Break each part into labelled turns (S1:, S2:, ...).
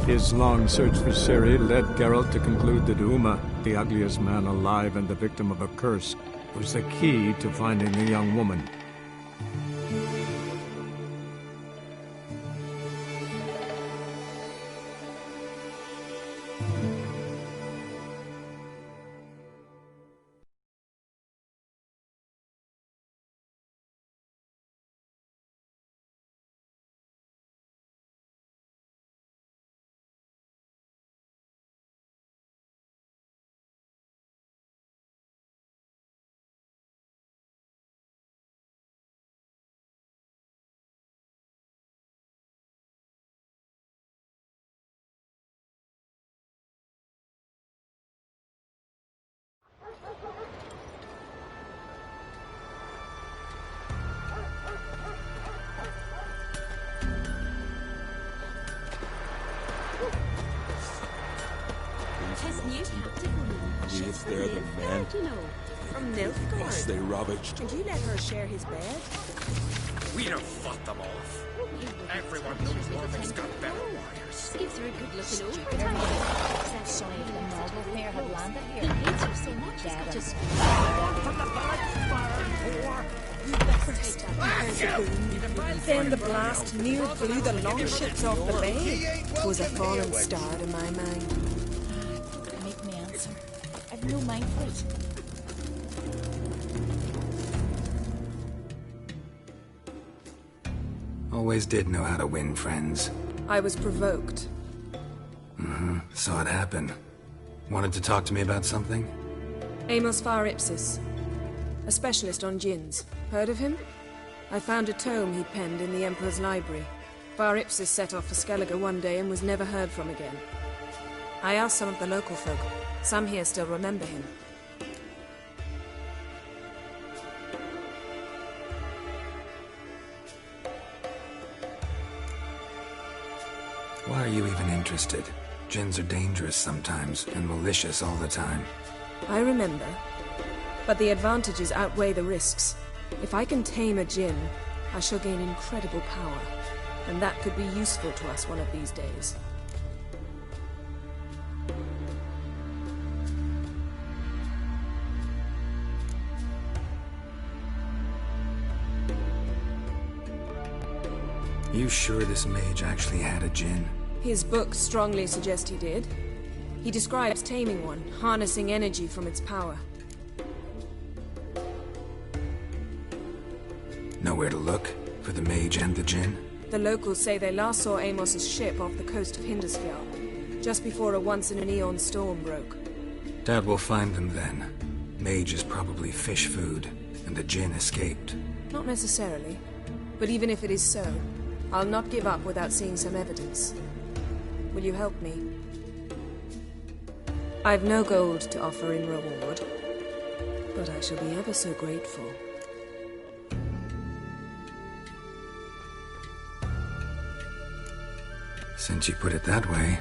S1: His long search for Ciri led Geralt to conclude that Uma, the ugliest man alive and the victim of a curse, was the key to finding the young woman.
S2: If they're the men.
S3: From Nilfgaard.
S2: Yes, they ravaged.
S3: And you let her share his bed?
S4: We'd have fought them off. Everyone knows Morven's got better warriors.
S5: Gives her a good looking over. Sorry if the marble fair had landed here. He hates her so much he's got to speak.
S4: From the back,
S3: Then the blast near blew the longships off the bay. Was a fallen star to my mind.
S5: Make me answer. I've no mind for it.
S6: Always did know how to win friends.
S3: I was provoked.
S6: Saw it happen. Wanted to talk to me about something?
S3: Amos Far Ipsis. A specialist on djinns. Heard of him? I found a tome he penned in the Emperor's library. Far Ipsis set off for Skellige one day and was never heard from again. I asked some of the local folk. Some here still remember him.
S6: Why are you even interested? Djinns are dangerous sometimes, and malicious all the time.
S3: I remember. But the advantages outweigh the risks. If I can tame a djinn, I shall gain incredible power. And that could be useful to us one of these days.
S6: You sure this mage actually had a djinn?
S3: His books strongly suggest he did. He describes taming one, harnessing energy from its power.
S6: Nowhere to look for the mage and the djinn?
S3: The locals say they last saw Amos's ship off the coast of Hindusfjall, just before a once-in-an-eon storm broke.
S6: Doubt we'll find them then. Mage is probably fish food, and the djinn escaped.
S3: Not necessarily. But even if it is so, I'll not give up without seeing some evidence. Will you help me? I've no gold to offer in reward, but I shall be ever so grateful.
S6: Since you put it that way,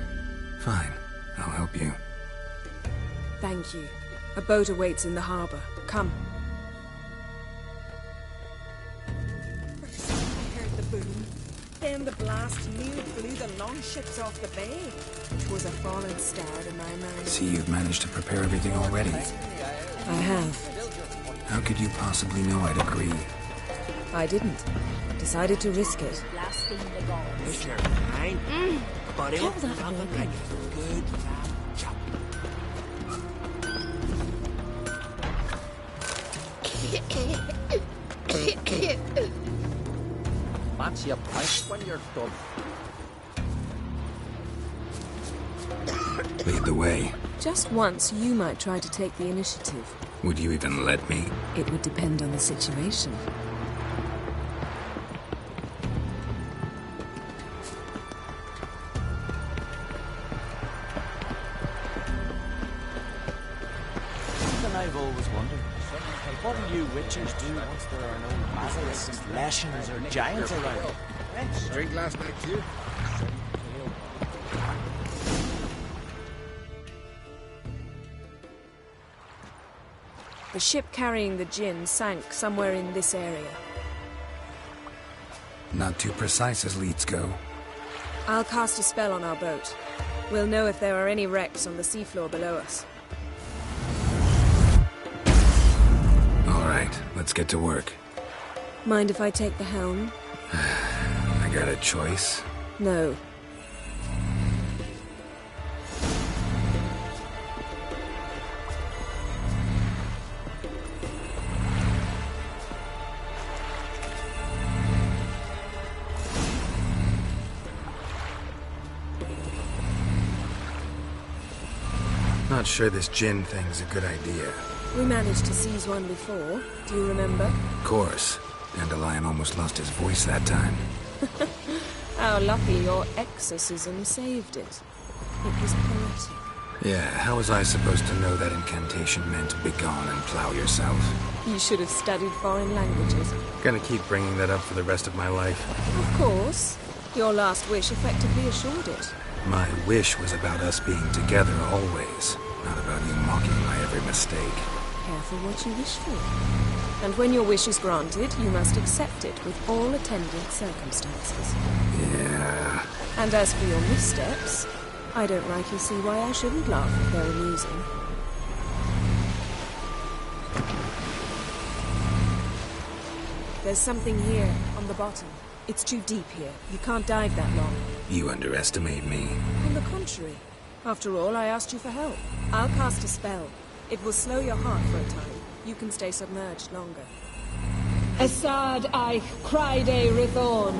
S6: fine. I'll help you.
S3: Thank you. A boat awaits in the harbor. Come. First, I heard the boom. Then the blast near blew the longships off the bay. It was a fallen star to my mind.
S6: See, you've managed to prepare everything already.
S3: I have.
S6: How could you possibly know I'd agree?
S3: I didn't. Decided to risk it.
S5: Blaspheme the gods.
S4: Sure, fine. But
S5: Kill
S4: it'll
S5: that
S4: nothing
S5: woman.
S4: like a good lamb chop. That's your price when you're done.
S6: Lead the way.
S3: Just once, you might try to take the initiative.
S6: Would you even let me?
S3: It would depend on the situation.
S7: Something I've always wondered. What do you witchers do once there are no bazilisks, leshens, or giants around?
S4: Drink last night too.
S3: The ship carrying the djinn sank somewhere in this area.
S6: Not too precise as leads go.
S3: I'll cast a spell on our boat. We'll know if there are any wrecks on the seafloor below us.
S6: All right, let's get to work.
S3: Mind if I take the helm?
S6: I got a choice?
S3: No.
S6: Not sure this gin thing's a good idea.
S3: We managed to seize one before. Do you remember?
S6: Of course. Dandelion almost lost his voice that time.
S3: How lucky your exorcism saved it. It was poetic.
S6: Yeah, how was I supposed to know that incantation meant begone and plow yourself?
S3: You should have studied foreign languages.
S6: Gonna keep bringing that up for the rest of my life.
S3: Of course. Your last wish effectively assured it.
S6: My wish was about us being together always, not about you mocking my every mistake.
S3: Careful what you wish for. And when your wish is granted, you must accept it with all attendant circumstances.
S6: Yeah.
S3: And as for your missteps, I don't rightly see why I shouldn't laugh if they're amusing. There's something here, on the bottom. It's too deep here. You can't dive that long.
S6: You underestimate me.
S3: On the contrary. After all, I asked you for help. I'll cast a spell. It will slow your heart for a time. You can stay submerged longer. Assad Eich Cryde Rithorn.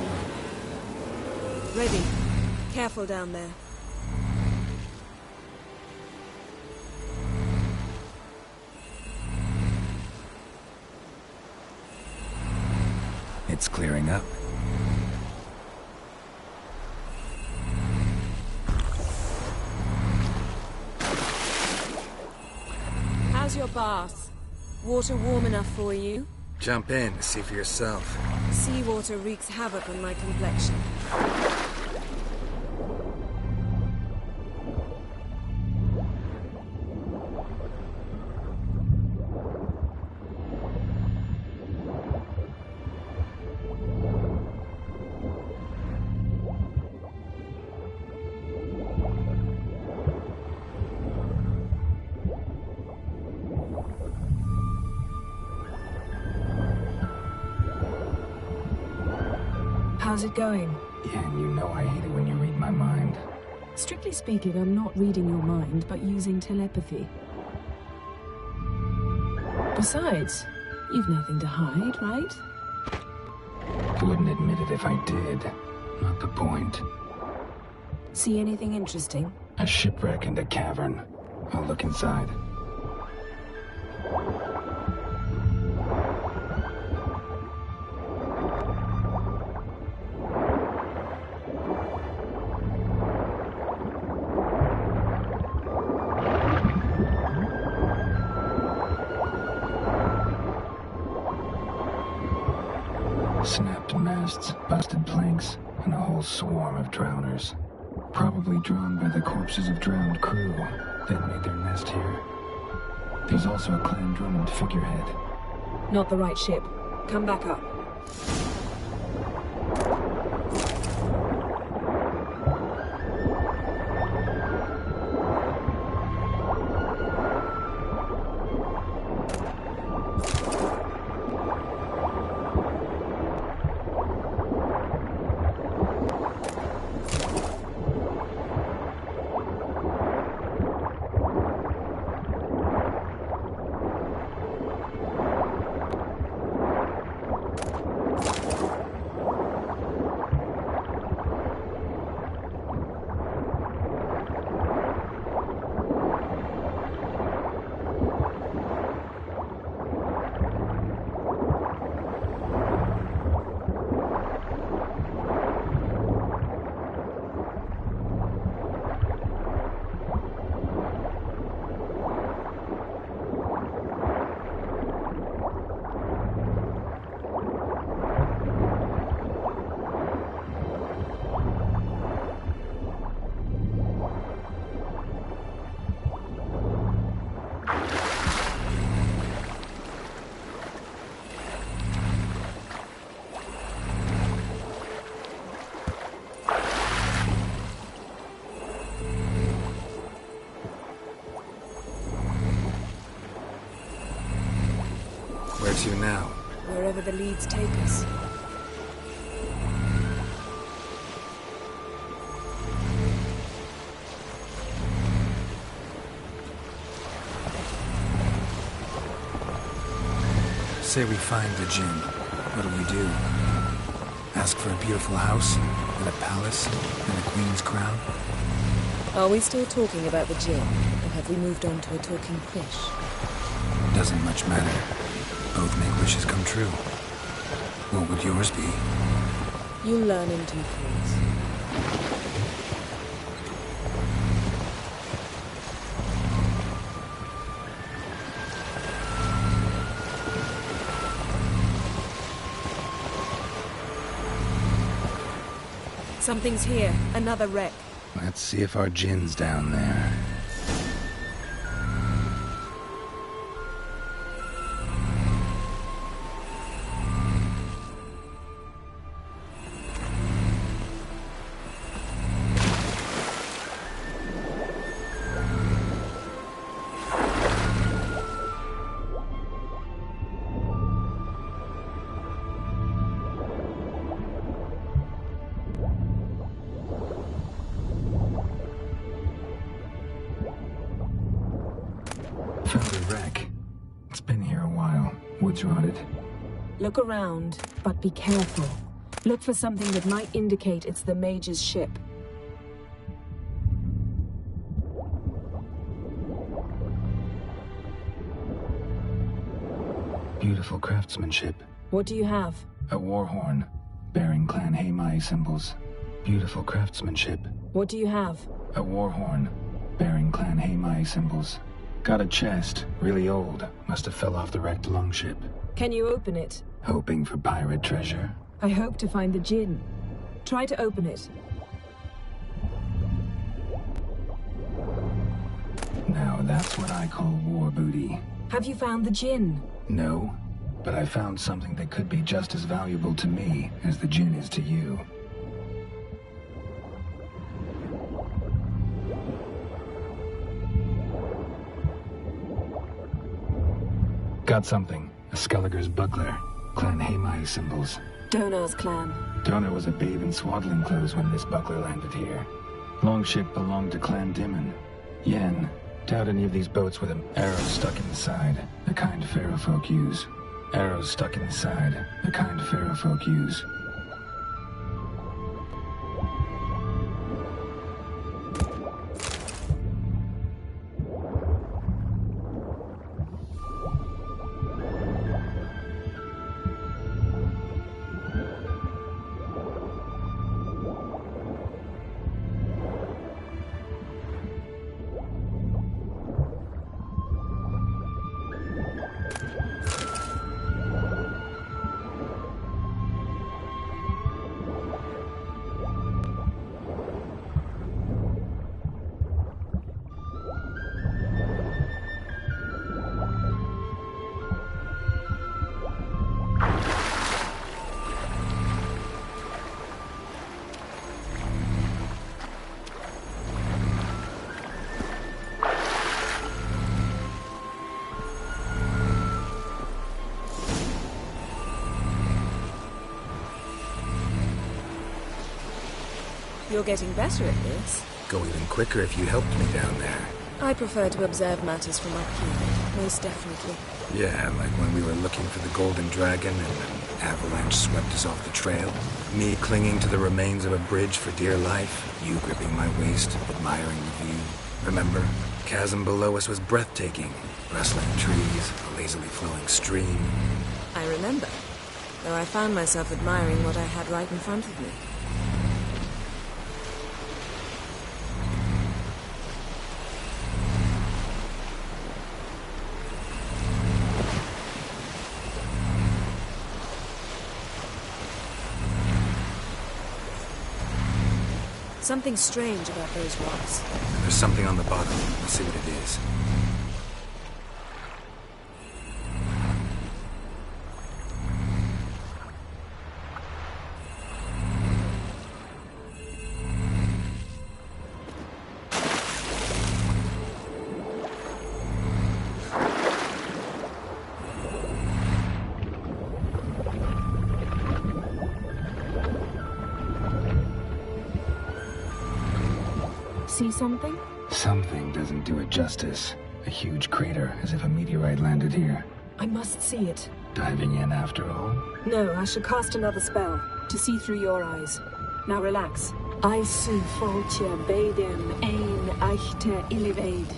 S3: Ready. Careful down there.
S6: It's clearing up.
S3: How's your bath? Water warm enough for you?
S6: Jump in, see for yourself.
S3: Seawater wreaks havoc on my complexion. How's it going?
S6: Yeah, and you know I hate it when you read my mind.
S3: Strictly speaking, I'm not reading your mind, but using telepathy. Besides, you've nothing to hide, right?
S6: Wouldn't admit it if I did. Not the point.
S3: See anything interesting?
S6: A shipwreck and a cavern. I'll look inside. Snapped masts, busted planks, and a whole swarm of drowners. Probably drawn by the corpses of drowned crew that made their nest here. There's also a clan Drummond figurehead.
S3: Not the right ship. Come back up.
S6: to now?
S3: Wherever the leads take us.
S6: Say we find the Jinn. What do we do? Ask for a beautiful house, and a palace, and a queen's crown?
S3: Are we still talking about the Jinn, or have we moved on to a talking fish?
S6: Doesn't much matter. Both make wishes come true. What would yours be?
S3: You'll learn in due course. Something's here. Another wreck.
S6: Let's see if our Jinn's down there. Found a wreck. It's been here a while. Wood's rotted.
S3: Look around, but be careful. Look for something that might indicate it's the Mage's ship.
S6: Beautiful craftsmanship.
S3: What do you have?
S6: A war horn, bearing Clan Hamai symbols. Beautiful craftsmanship.
S3: What do you have?
S6: A war horn, bearing Clan Hamai symbols. Got a chest, really old. Must have fell off the wrecked longship.
S3: Can you open it?
S6: Hoping for pirate treasure.
S3: I hope to find the Jinn. Try to open it.
S6: Now that's what I call war booty.
S3: Have you found the Jinn?
S6: No, but I found something that could be just as valuable to me as the Jinn is to you. Got something. A Skelliger's buckler. Clan Hamai symbols.
S3: Donar's clan.
S6: Donar was a babe in swaddling clothes when this buckler landed here. Longship belonged to Clan Dimon. Yen. Doubt any of these boats with arrows stuck in the side. The kind Pharaoh folk use. Arrows stuck in the side. The kind Pharaoh folk use.
S3: You're getting better at this.
S6: Go even quicker if you helped me down there.
S3: I prefer to observe matters from up here, most definitely.
S6: Yeah, like when we were looking for the Golden Dragon and an avalanche swept us off the trail. Me clinging to the remains of a bridge for dear life. You gripping my waist, admiring the view. Remember? The chasm below us was breathtaking. Rustling trees, a lazily flowing stream.
S3: I remember, though I found myself admiring what I had right in front of me. Something strange about those rocks.
S6: There's something on the bottom. Let's see what it is.
S3: See something?
S6: Something doesn't do it justice. A huge crater, as if a meteorite landed here.
S3: I must see it.
S6: Diving in after all?
S3: No, I should cast another spell, to see through your eyes. Now relax. I su foltje bedem ein echte illivaid.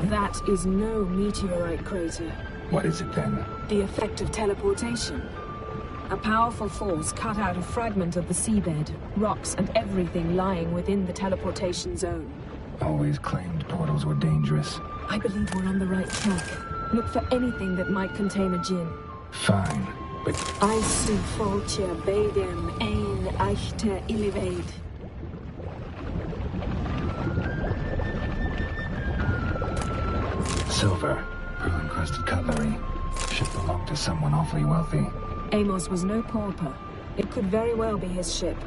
S3: That is no meteorite crater.
S6: What is it then?
S3: The effect of teleportation. A powerful force cut out a fragment of the seabed, rocks and everything lying within the teleportation zone.
S6: Always claimed portals were dangerous.
S3: I believe we're on the right track. Look for anything that might contain a djinn.
S6: Fine, but
S3: I su foltje bedem ein echte illivaid.
S6: silver, pearl-encrusted cutlery. Should belong to someone awfully wealthy.
S3: Amos was no pauper. It could very well be his ship.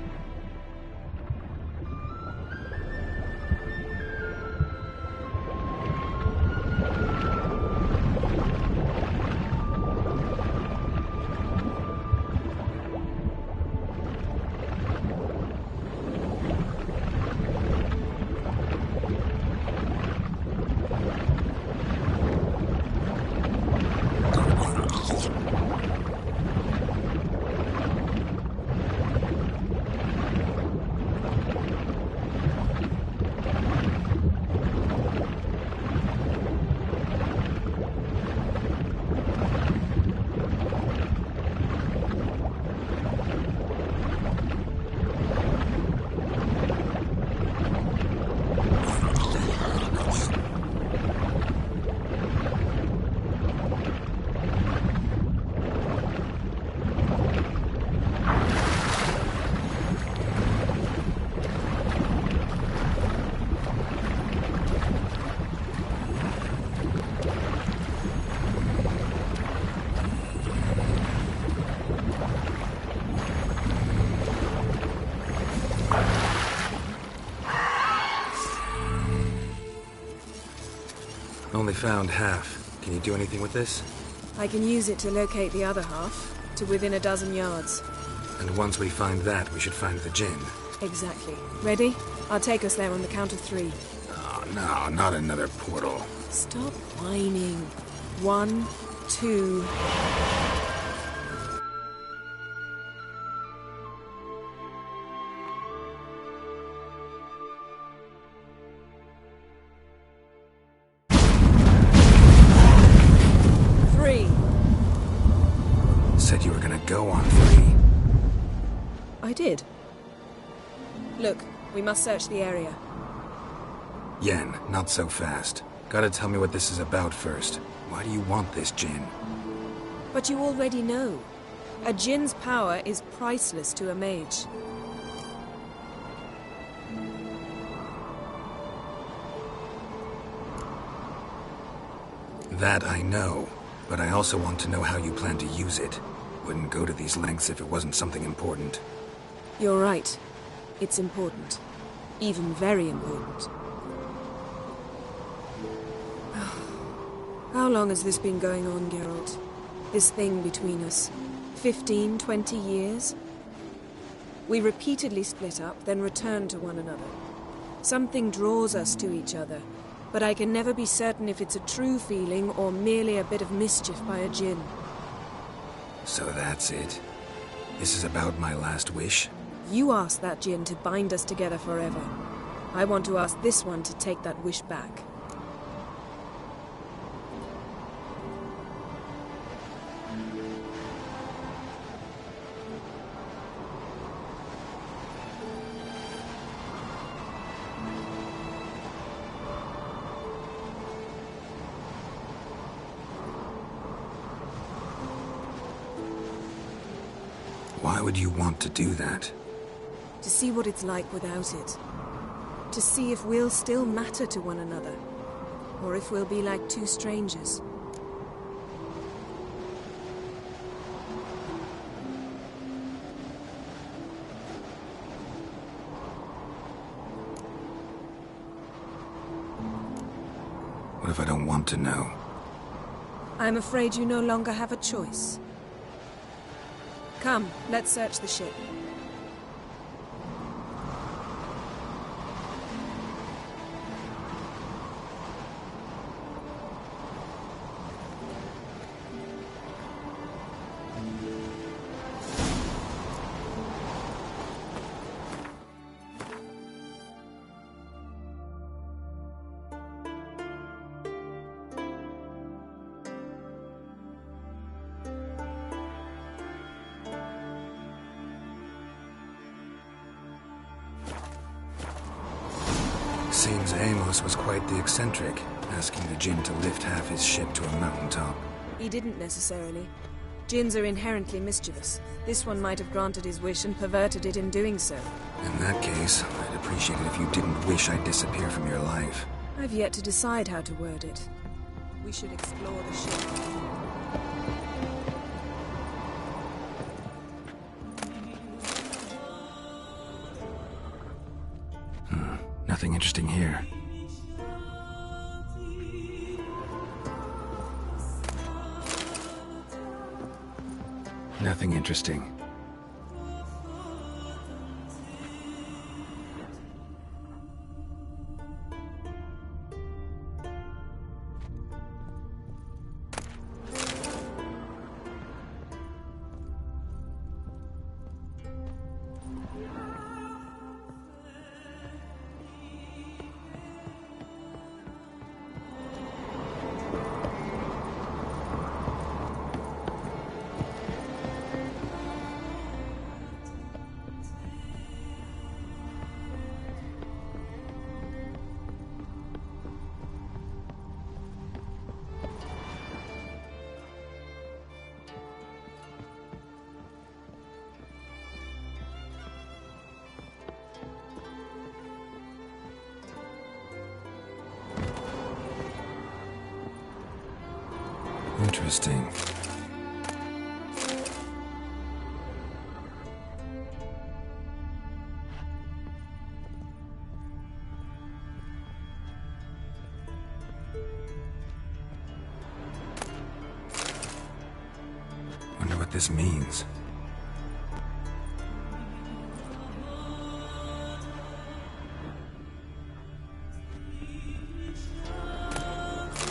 S8: Only found half. Can you do anything with this?
S3: I can use it to locate the other half, to within a dozen yards.
S8: And once we find that, we should find the djinn.
S3: Exactly. Ready? I'll take us there on the count of 3.
S8: Oh, no, not another portal.
S3: Stop whining. 1, 2...
S8: Said you were gonna go on 3.
S3: I did. Look, we must search the area.
S8: Yen, not so fast. Gotta tell me what this is about first. Why do you want this djinn?
S3: But you already know. A djinn's power is priceless to a mage.
S8: That I know, but I also want to know how you plan to use it. Wouldn't go to these lengths if it wasn't something important.
S3: You're right. It's important. Even very important. How long has this been going on, Geralt? This thing between us? 15, 20 years? We repeatedly split up, then returned to one another. Something draws us to each other, but I can never be certain if it's a true feeling or merely a bit of mischief by a djinn.
S8: So that's it. This is about my last wish?
S3: You asked that djinn to bind us together forever. I want to ask this one to take that wish back.
S8: Why would you want to do that?
S3: To see what it's like without it. To see if we'll still matter to one another. Or if we'll be like two strangers.
S8: What if I don't want to know?
S3: I'm afraid you no longer have a choice. Come, let's search the ship.
S8: Seems Amos was quite the eccentric, asking the Jinn to lift half his ship to a mountaintop.
S3: He didn't necessarily. Jinns are inherently mischievous. This one might have granted his wish and perverted it in doing so.
S8: In that case, I'd appreciate it if you didn't wish I'd disappear from your life.
S3: I've yet to decide how to word it. We should explore the ship.
S8: Nothing interesting here. Nothing interesting. Interesting. Wonder what this means.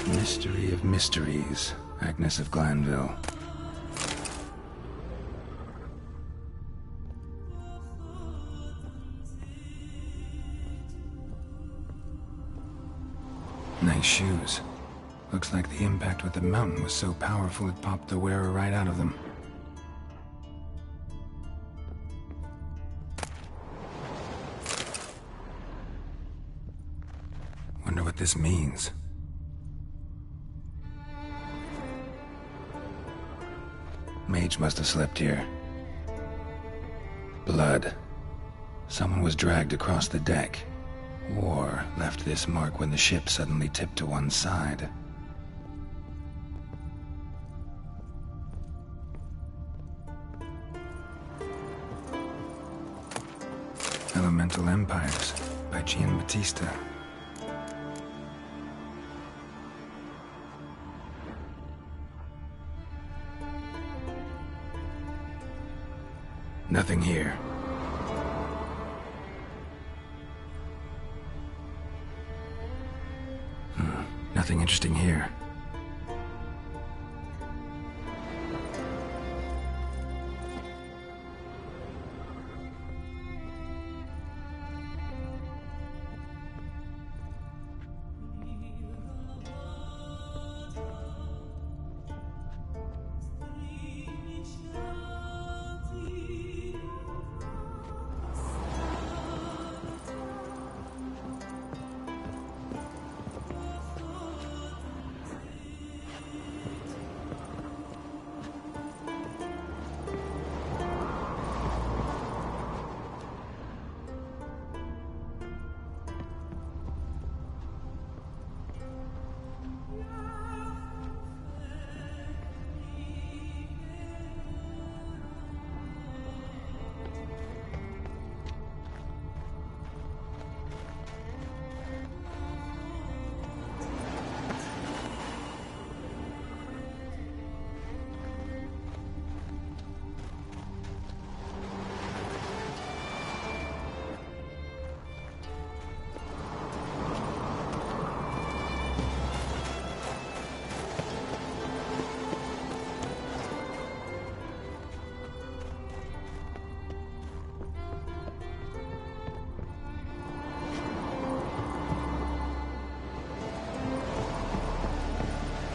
S8: Mystery of mysteries. Agnes of Glanville. Nice shoes. Looks like the impact with the mountain was so powerful it popped the wearer right out of them. Wonder what this means. Mage must have slept here. Blood. Someone was dragged across the deck. Or left this mark when the ship suddenly tipped to one side. Elemental Empires by Giambattista. Nothing here. Nothing interesting here.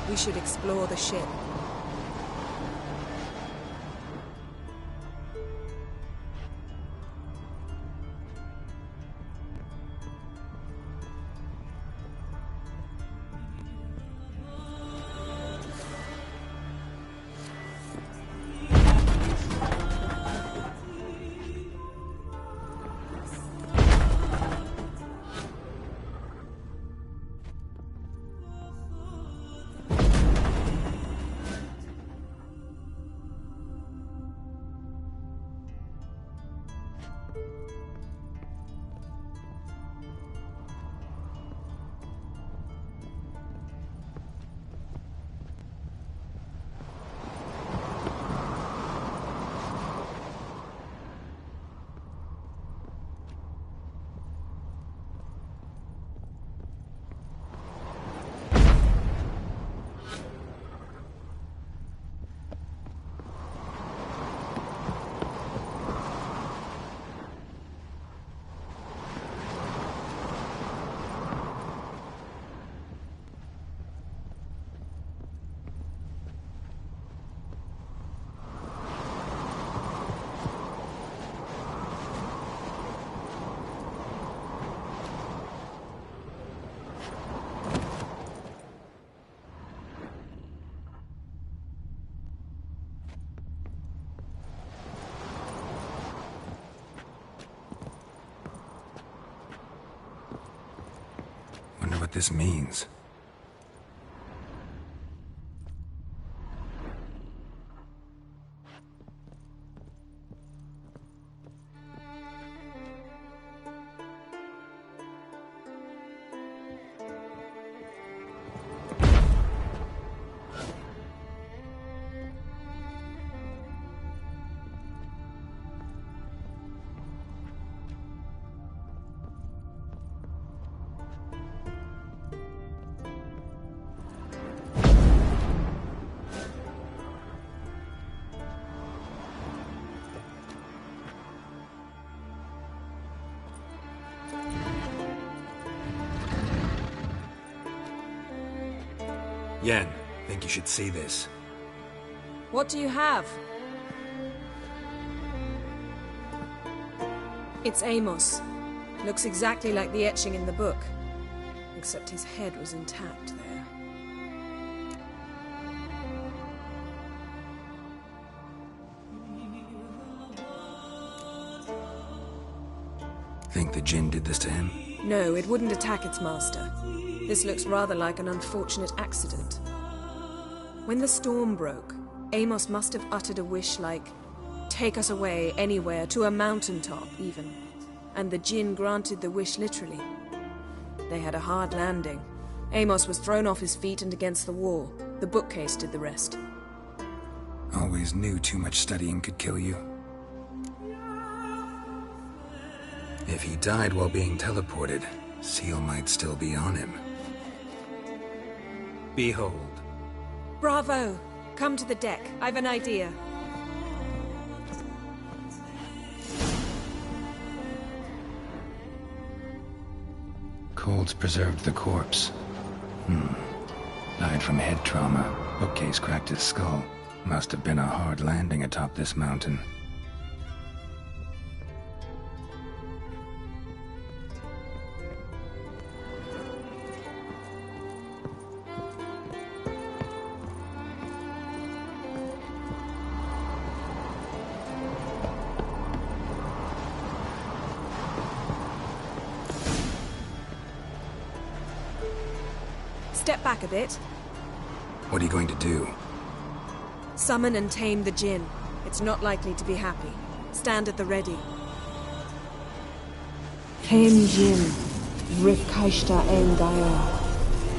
S3: We should explore the ship.
S8: this means. Yen, think you should see this.
S3: What do you have? It's Amos. Looks exactly like the etching in the book. Except his head was intact there.
S8: Think the Jinn did this to him?
S3: No, it wouldn't attack its master. This looks rather like an unfortunate accident. When the storm broke, Amos must have uttered a wish like, "Take us away, anywhere, to a mountaintop, even." And the Jinn granted the wish literally. They had a hard landing. Amos was thrown off his feet and against the wall. The bookcase did the rest.
S8: Always knew too much studying could kill you. If he died while being teleported, Seal might still be on him. Behold.
S3: Bravo! Come to the deck. I've an idea.
S8: Cold's preserved the corpse. Died from head trauma. Bookcase cracked his skull. Must have been a hard landing atop this mountain.
S3: Step back a bit.
S8: What are you going to do?
S3: Summon and tame the Jinn. It's not likely to be happy. Stand at the ready.
S9: Tame Jinn, Rif Kaishta en Gaia,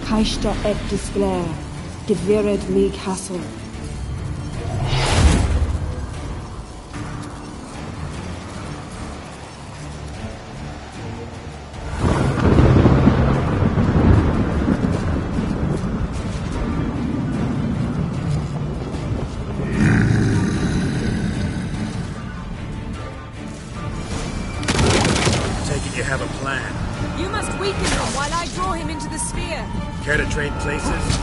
S9: Kaishta et Displair, Gevired me Castle.
S4: You have a plan.
S3: You must weaken him while I draw him into the sphere.
S4: Care to trade places?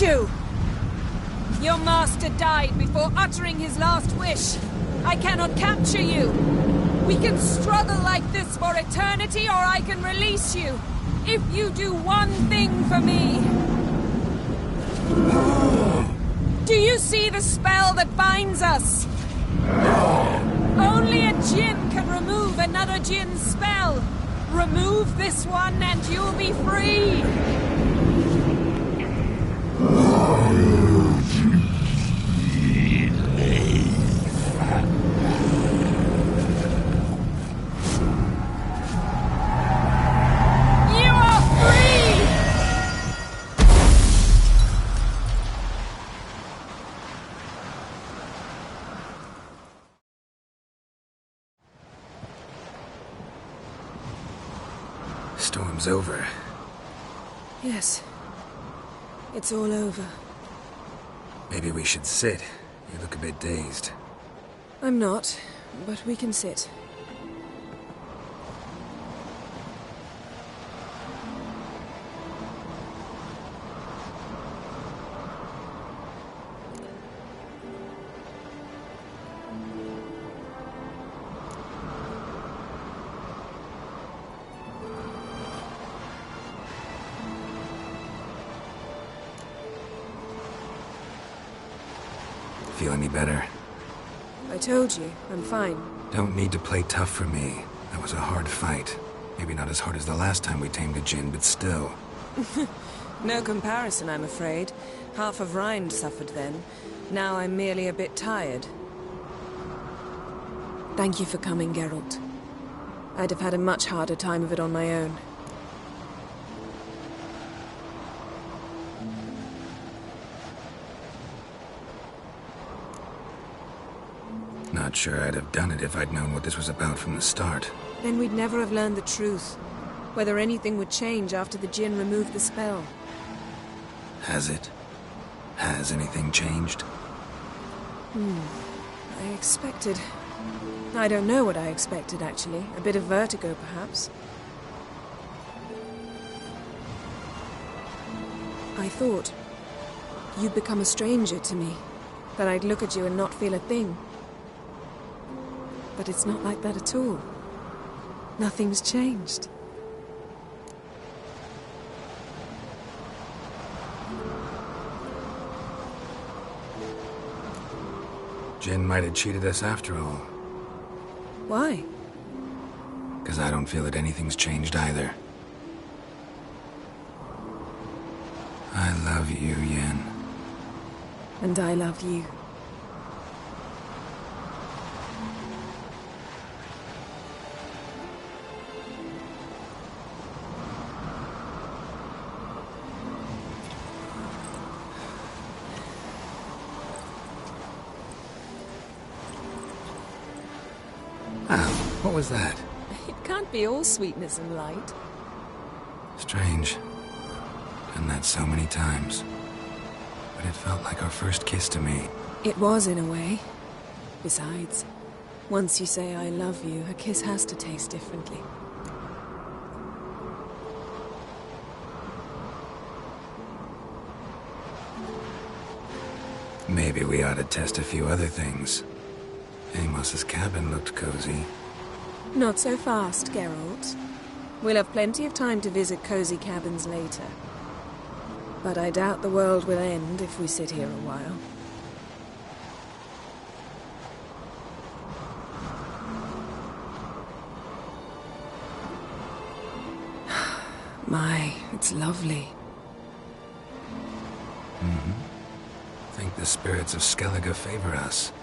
S3: You! Your master died before uttering his last wish. I cannot capture you. We can struggle like this for eternity, or I can release you. If you do one thing for me. Do you see the spell that binds us? Only a Jinn can remove another Jinn's spell. Remove this one and you'll be free.
S8: storm's over.
S3: Yes. It's all over.
S8: Maybe we should sit. You look a bit dazed.
S3: I'm not, but we can sit.
S8: Feel any better?
S3: I told you, I'm fine.
S8: Don't need to play tough for me. That was a hard fight. Maybe not as hard as the last time we tamed a djinn, but still.
S3: No comparison, I'm afraid. Half of Rind suffered then. Now I'm merely a bit tired. Thank you for coming, Geralt. I'd have had a much harder time of it on my own.
S8: Not sure I'd have done it if I'd known what this was about from the start.
S3: Then we'd never have learned the truth. Whether anything would change after the djinn removed the spell.
S8: Has it? Has anything changed?
S3: I expected... I don't know what I expected, actually. A bit of vertigo, perhaps. I thought you'd become a stranger to me. That I'd look at you and not feel a thing. But it's not like that at all. Nothing's changed.
S8: Jinn might have cheated us after all.
S3: Why?
S8: Because I don't feel that anything's changed either. I love you, Yen.
S3: And I love you.
S8: What was that?
S3: It can't be all sweetness and light.
S8: Strange. Done that so many times. But it felt like our first kiss to me.
S3: It was, in a way. Besides, once you say I love you, a kiss has to taste differently.
S8: Maybe we ought to test a few other things. Amos's cabin looked cozy.
S3: Not so fast, Geralt. We'll have plenty of time to visit cozy cabins later. But I doubt the world will end if we sit here a while. My, it's lovely.
S8: Think the spirits of Skellige favor us.